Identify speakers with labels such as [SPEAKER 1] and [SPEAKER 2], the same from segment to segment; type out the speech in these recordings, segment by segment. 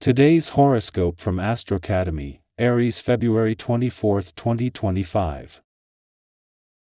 [SPEAKER 1] Today's horoscope from Astrocademy, Aries, February 24, 2025.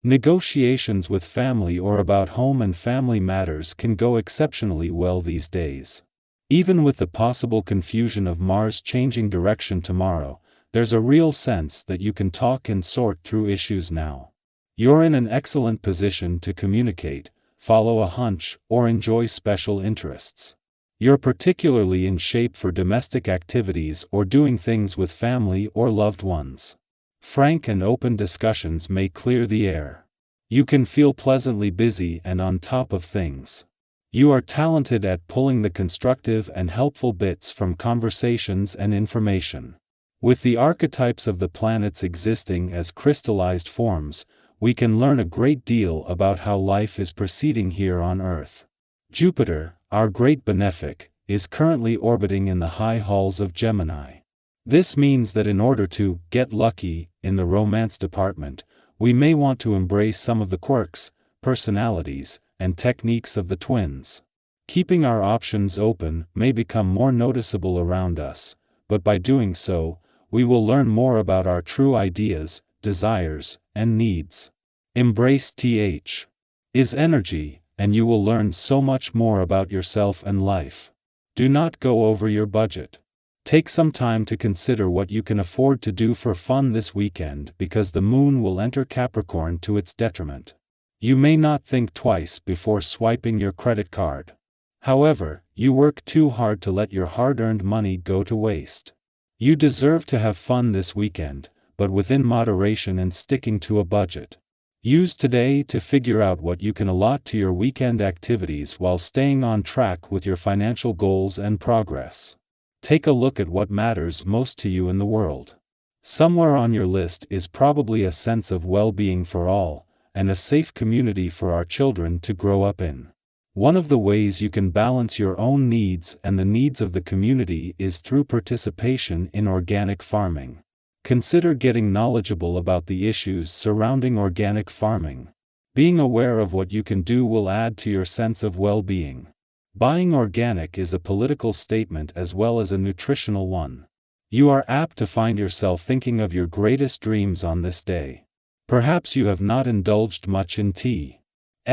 [SPEAKER 1] Negotiations with family or about home and family matters can go exceptionally well these days. Even with the possible confusion of Mars changing direction tomorrow, there's a real sense that you can talk and sort through issues now. You're in an excellent position to communicate, follow a hunch, or enjoy special interests. You're particularly in shape for domestic activities or doing things with family or loved ones. Frank and open discussions may clear the air. You can feel pleasantly busy and on top of things. You are talented at pulling the constructive and helpful bits from conversations and information. With the archetypes of the planets existing as crystallized forms, we can learn a great deal about how life is proceeding here on Earth. Jupiter, our great benefic, is currently orbiting in the high halls of Gemini. This means that in order to get lucky in the romance department, we may want to embrace some of the quirks, personalities, and techniques of the twins. Keeping our options open may become more noticeable around us, but by doing so, we will learn more about our true ideas, desires, and needs. Embrace is energy, and you will learn so much more about yourself and life. Do not go over your budget. Take some time to consider what you can afford to do for fun this weekend because the moon will enter Capricorn to its detriment. You may not think twice before swiping your credit card. However, you work too hard to let your hard-earned money go to waste. You deserve to have fun this weekend, but within moderation and sticking to a budget. Use today to figure out what you can allot to your weekend activities while staying on track with your financial goals and progress. Take a look at what matters most to you in the world. Somewhere on your list is probably a sense of well-being for all, and a safe community for our children to grow up in. One of the ways you can balance your own needs and the needs of the community is through participation in organic farming. Consider getting knowledgeable about the issues surrounding organic farming. Being aware of what you can do will add to your sense of well-being. Buying organic is a political statement as well as a nutritional one. You are apt to find yourself thinking of your greatest dreams on this day. Perhaps you have not indulged much in tea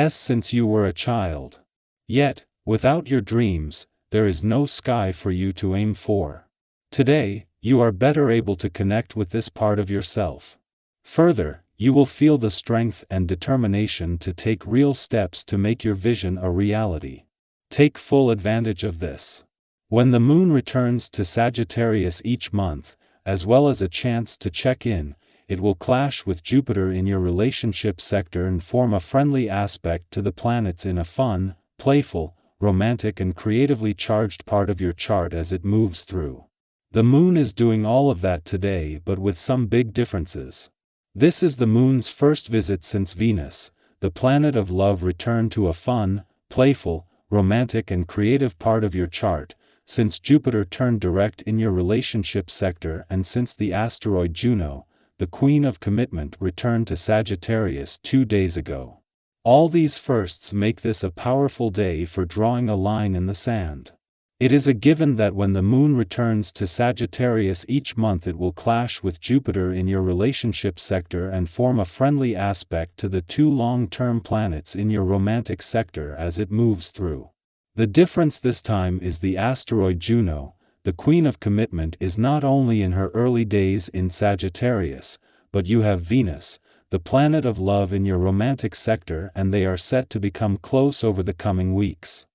[SPEAKER 1] since you were a child. Yet, without your dreams, there is no sky for you to aim for. Today, you are better able to connect with this part of yourself. Further, you will feel the strength and determination to take real steps to make your vision a reality. Take full advantage of this. When the moon returns to Sagittarius each month, as well as a chance to check in, it will clash with Jupiter in your relationship sector and form a friendly aspect to the planets in a fun, playful, romantic and creatively charged part of your chart as it moves through. The moon is doing all of that today, but with some big differences. This is the moon's first visit since Venus, the planet of love, returned to a fun, playful, romantic and creative part of your chart, since Jupiter turned direct in your relationship sector and since the asteroid Juno, the queen of commitment, returned to Sagittarius 2 days ago. All these firsts make this a powerful day for drawing a line in the sand. It is a given that when the moon returns to Sagittarius each month it will clash with Jupiter in your relationship sector and form a friendly aspect to the two long-term planets in your romantic sector as it moves through. The difference this time is the asteroid Juno, the queen of commitment, is not only in her early days in Sagittarius, but you have Venus, the planet of love, in your romantic sector, and they are set to become close over the coming weeks.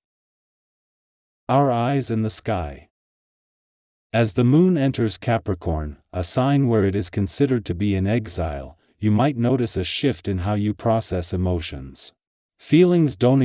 [SPEAKER 1] Our eyes in the sky. As the moon enters Capricorn, a sign where it is considered to be in exile, you might notice a shift in how you process emotions. Feelings don't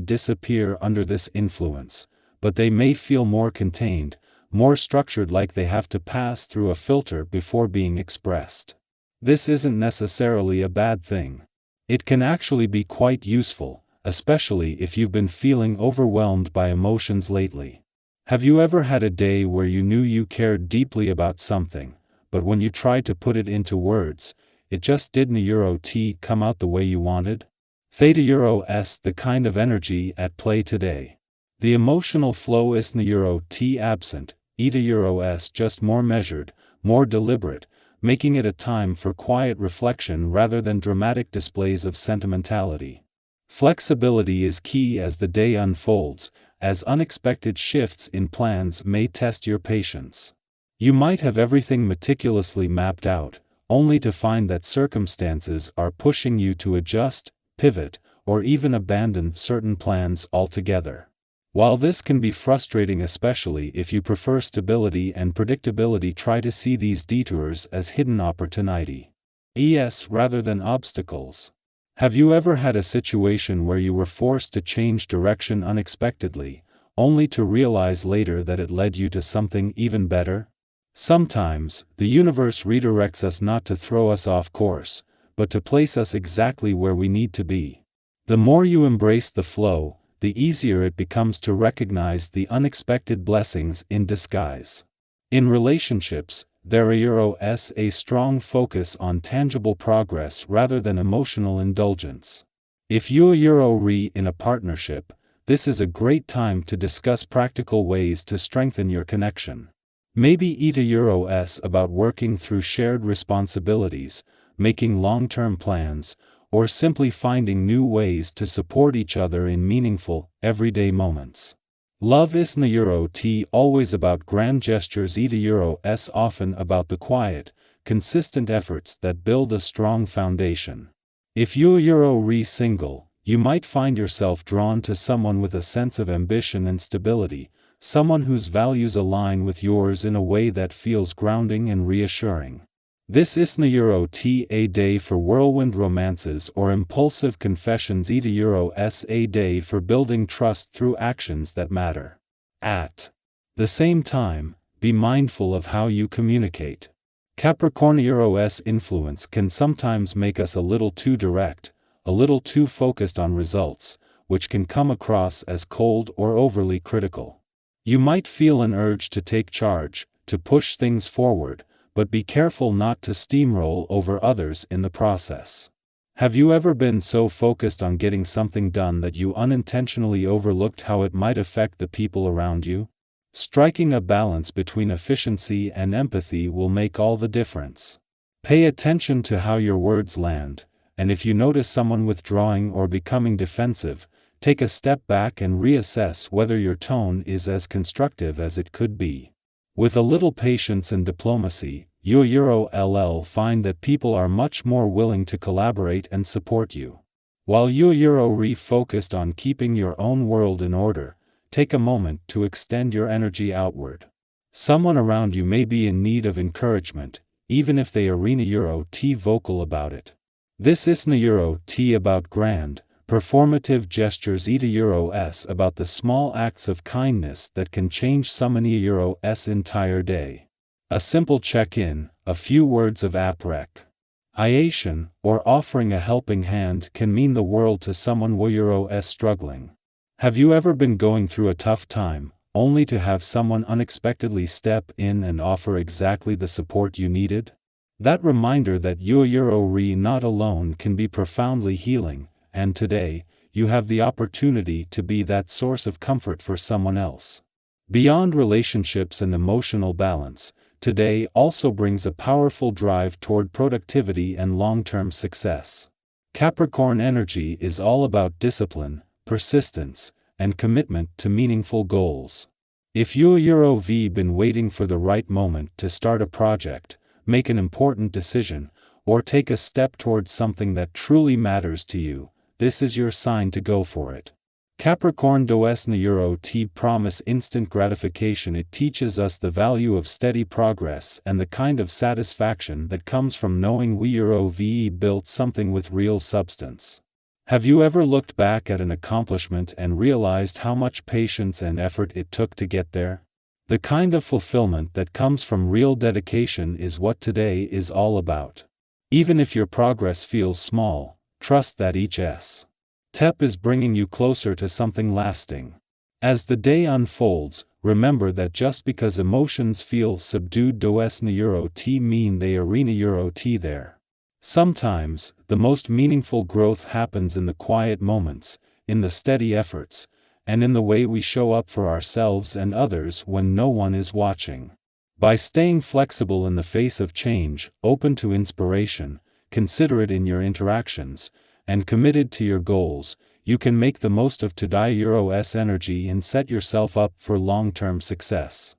[SPEAKER 1] disappear under this influence, but they may feel more contained, more structured, like they have to pass through a filter before being expressed. This isn't necessarily a bad thing. It can actually be quite useful, especially if you've been feeling overwhelmed by emotions lately. Have you ever had a day where you knew you cared deeply about something, but when you tried to put it into words, it just didn't come out the way you wanted? Theta the kind of energy at play today. The emotional flow isn't absent, Eta Euro S just more measured, more deliberate, making it a time for quiet reflection rather than dramatic displays of sentimentality. Flexibility is key as the day unfolds, as unexpected shifts in plans may test your patience. You might have everything meticulously mapped out, only to find that circumstances are pushing you to adjust, pivot, or even abandon certain plans altogether. While this can be frustrating, especially if you prefer stability and predictability, try to see these detours as hidden opportunities rather than obstacles. Have you ever had a situation where you were forced to change direction unexpectedly, only to realize later that it led you to something even better? Sometimes, the universe redirects us not to throw us off course, but to place us exactly where we need to be. The more you embrace the flow, the easier it becomes to recognize the unexpected blessings in disguise. In relationships, there is a strong focus on tangible progress rather than emotional indulgence. If you are in a partnership, this is a great time to discuss practical ways to strengthen your connection. Maybe Eta about working through shared responsibilities, making long-term plans, or simply finding new ways to support each other in meaningful, everyday moments. Love isn't always about grand gestures. Eta often about the quiet, consistent efforts that build a strong foundation. If you're single, you might find yourself drawn to someone with a sense of ambition and stability, someone whose values align with yours in a way that feels grounding and reassuring. This isn't a day for whirlwind romances or impulsive confessions. Eta a day for building trust through actions that matter. At the same time, be mindful of how you communicate. Capricorn influence can sometimes make us a little too direct, a little too focused on results, which can come across as cold or overly critical. You might feel an urge to take charge, to push things forward, but be careful not to steamroll over others in the process. Have you ever been so focused on getting something done that you unintentionally overlooked how it might affect the people around you? Striking a balance between efficiency and empathy will make all the difference. Pay attention to how your words land, and if you notice someone withdrawing or becoming defensive, take a step back and reassess whether your tone is as constructive as it could be. With a little patience and diplomacy, you'll find that people are much more willing to collaborate and support you. While you're focused on keeping your own world in order, take a moment to extend your energy outward. Someone around you may be in need of encouragement, even if they are vocal about it. This isn't about grand, performative gestures. Eta about the small acts of kindness that can change someone's entire day. A simple check-in, a few words of appreciation, or offering a helping hand can mean the world to someone who's struggling. Have you ever been going through a tough time, only to have someone unexpectedly step in and offer exactly the support you needed? That reminder that you're not alone can be profoundly healing, and today, you have the opportunity to be that source of comfort for someone else. Beyond relationships and emotional balance, today also brings a powerful drive toward productivity and long-term success. Capricorn energy is all about discipline, persistence, and commitment to meaningful goals. If you've been waiting for the right moment to start a project, make an important decision, or take a step towards something that truly matters to you, this is your sign to go for it. Capricorn doesn't promise instant gratification. It teaches us the value of steady progress and the kind of satisfaction that comes from knowing we've built something with real substance. Have you ever looked back at an accomplishment and realized how much patience and effort it took to get there? The kind of fulfillment that comes from real dedication is what today is all about. Even if your progress feels small, trust that each step is bringing you closer to something lasting. As the day unfolds, remember that just because emotions feel subdued doesn't mean they aren't there. Sometimes, the most meaningful growth happens in the quiet moments, in the steady efforts, and in the way we show up for ourselves and others when no one is watching. By staying flexible in the face of change, open to inspiration, considerate in your interactions, and committed to your goals, you can make the most of today's energy and set yourself up for long-term success.